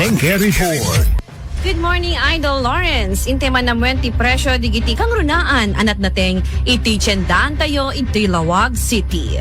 Palengke Report. Good morning, Idol Lawrence. Intema na muwenti presyo digiti kang runaan anat nateng iti tsendahan tayo iti Lawag City.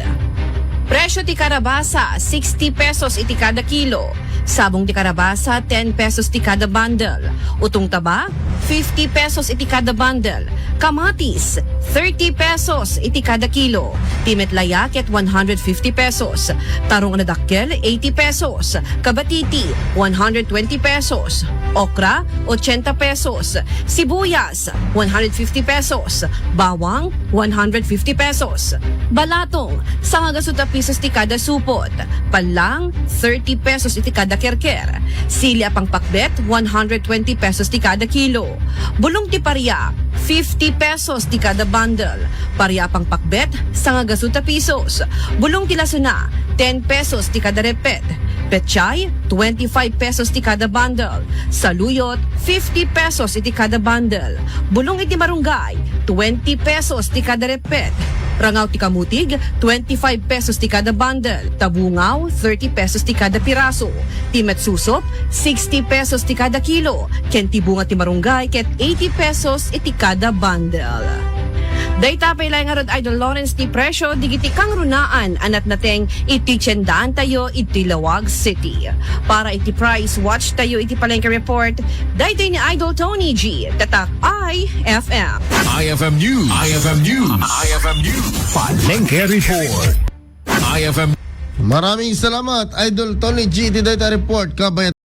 Presyo ti karabasa, 60 pesos iti kada kilo. Sabong ti karabasa, 10 pesos ti kada bundle. Utong taba, 50 pesos iti kada bundle. Kamatis, 30 pesos iti kada kilo. Timet layak at 150 pesos. Tarong na dakkel, 80 pesos. Kabatiti, 120 pesos. Okra, 80 pesos. Sibuyas, 150 pesos. Bawang, 150 pesos. Balatong, sangagasuta pesos ti kada supot. Palang, 30 pesos iti kada kerker. Sili apang pakbet, 120 pesos ti kada kilo. Bulong ti parya, 50 pesos ti kada bundle. Parya pang pakbet, sangagasuta pesos. Bulong ti lasuna, 10 pesos ti kada repet. Petchay, 25 pesos ti kada bundle. Saluyot, 50 pesos iti kada bundle. Bulong iti marunggay, 20 pesos ti kada repet. Rangaw ti kamutig, 25 pesos ti kada bundle. Tabungaw, 30 pesos ti kada piraso. Timet susop, 60 pesos ti kada kilo. Ken ti bunga ti marunggay, ket 80 pesos iti kada bundle. Dayta pay lang nga rod Idol Lawrence ti presyo digiti kang runaan anat nateng iti tsendahan tayo iti Lawag City. Para iti price watch tayo iti Palengke Report. Daytay ni Idol Tony G. Tatak IFM. IFM News. IFM News. IFM News. Palengke Report. IFM. Maraming salamat, Idol Tony G. Dito Report, kabayan.